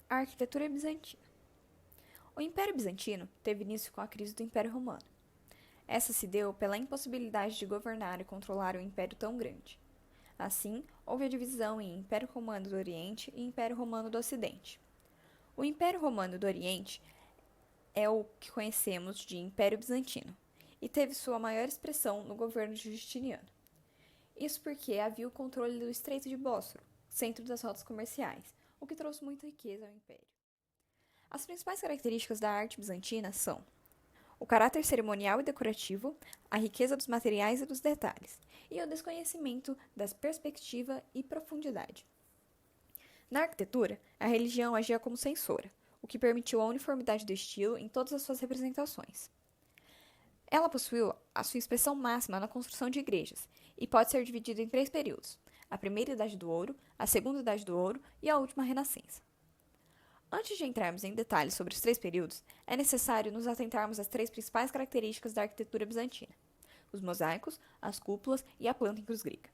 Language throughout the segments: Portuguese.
A arquitetura bizantina. O Império Bizantino teve início com a crise do Império Romano. Essa se deu pela impossibilidade de governar e controlar um império tão grande. Assim, houve a divisão em Império Romano do Oriente e Império Romano do Ocidente. O Império Romano do Oriente é o que conhecemos de Império Bizantino, e teve sua maior expressão no governo de Justiniano. Isso porque havia o controle do Estreito de Bósforo, centro das rotas comerciais, o que trouxe muita riqueza ao império. As principais características da arte bizantina são o caráter cerimonial e decorativo, a riqueza dos materiais e dos detalhes, e o desconhecimento da perspectiva e profundidade. Na arquitetura, a religião agia como censora, o que permitiu a uniformidade do estilo em todas as suas representações. Ela possuiu a sua expressão máxima na construção de igrejas, e pode ser dividida em 3 períodos: a primeira Idade do Ouro, a segunda Idade do Ouro e a última Renascença. Antes de entrarmos em detalhes sobre os 3 períodos, é necessário nos atentarmos às 3 principais características da arquitetura bizantina: os mosaicos, as cúpulas e a planta em cruz grega.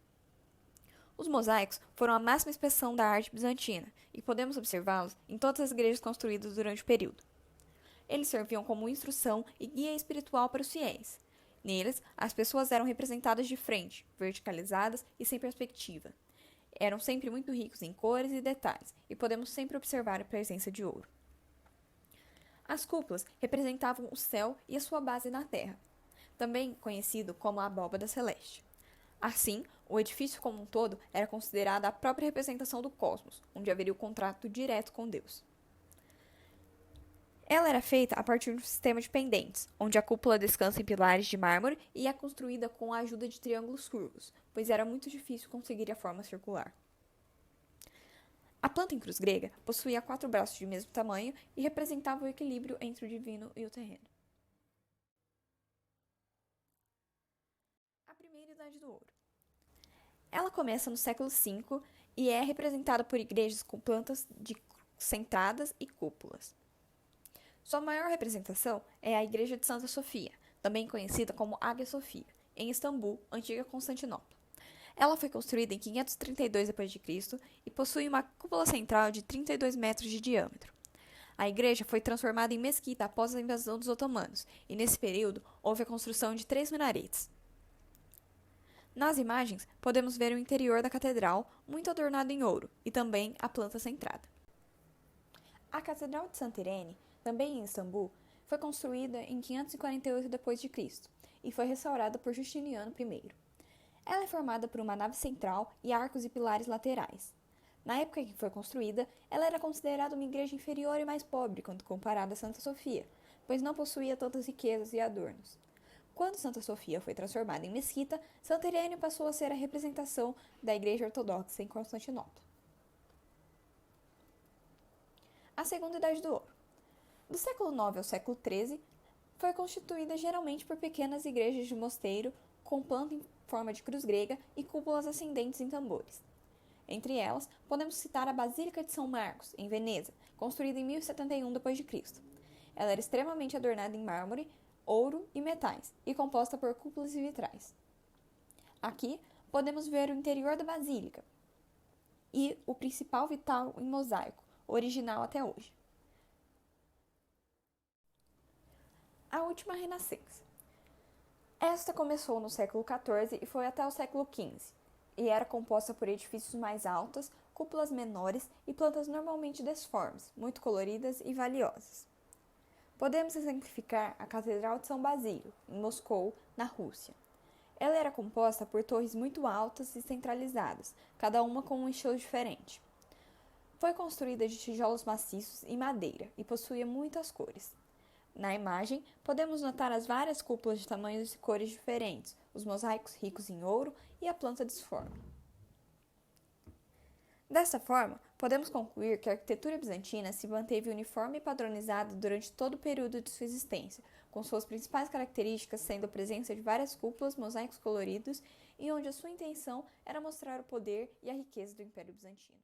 Os mosaicos foram a máxima expressão da arte bizantina, e podemos observá-los em todas as igrejas construídas durante o período. Eles serviam como instrução e guia espiritual para os fiéis. Neles, as pessoas eram representadas de frente, verticalizadas e sem perspectiva. Eram sempre muito ricos em cores e detalhes, e podemos sempre observar a presença de ouro. As cúpulas representavam o céu e a sua base na terra, também conhecido como a abóbada celeste. Assim, o edifício como um todo era considerado a própria representação do cosmos, onde haveria o contato direto com Deus. Ela era feita a partir de um sistema de pendentes, onde a cúpula descansa em pilares de mármore e é construída com a ajuda de triângulos curvos, pois era muito difícil conseguir a forma circular. A planta em cruz grega possuía 4 braços de mesmo tamanho e representava o equilíbrio entre o divino e o terreno. A primeira Idade do Ouro. Ela começa no século V e é representada por igrejas com plantas centradas e cúpulas. Sua maior representação é a Igreja de Santa Sofia, também conhecida como Ágia Sofia, em Istambul, antiga Constantinopla. Ela foi construída em 532 d.C. e possui uma cúpula central de 32 metros de diâmetro. A igreja foi transformada em mesquita após a invasão dos otomanos, e nesse período houve a construção de 3 minaretes. Nas imagens, podemos ver o interior da catedral, muito adornado em ouro, e também a planta centrada. A Catedral de Santa Irene, também em Istambul, foi construída em 548 d.C. e foi restaurada por Justiniano I. Ela é formada por uma nave central e arcos e pilares laterais. Na época em que foi construída, ela era considerada uma igreja inferior e mais pobre quando comparada a Santa Sofia, pois não possuía tantas riquezas e adornos. Quando Santa Sofia foi transformada em mesquita, Santa Irene passou a ser a representação da Igreja Ortodoxa em Constantinopla. A Segunda Idade do Ouro. Do século IX ao século XIII, foi constituída geralmente por pequenas igrejas de mosteiro com planta em forma de cruz grega e cúpulas ascendentes em tambores. Entre elas, podemos citar a Basílica de São Marcos, em Veneza, construída em 1071 d.C. Ela era extremamente adornada em mármore, ouro e metais, e composta por cúpulas e vitrais. Aqui, podemos ver o interior da basílica e o principal vital em mosaico, original até hoje. A última Renascença. Esta começou no século XIV e foi até o século XV, e era composta por edifícios mais altos, cúpulas menores e plantas normalmente desformes, muito coloridas e valiosas. Podemos exemplificar a Catedral de São Basílio, em Moscou, na Rússia. Ela era composta por torres muito altas e centralizadas, cada uma com um estilo diferente. Foi construída de tijolos maciços e madeira e possuía muitas cores. Na imagem, podemos notar as várias cúpulas de tamanhos e cores diferentes, os mosaicos ricos em ouro e a planta disforme. Desta forma, podemos concluir que a arquitetura bizantina se manteve uniforme e padronizada durante todo o período de sua existência, com suas principais características sendo a presença de várias cúpulas, mosaicos coloridos e onde a sua intenção era mostrar o poder e a riqueza do Império Bizantino.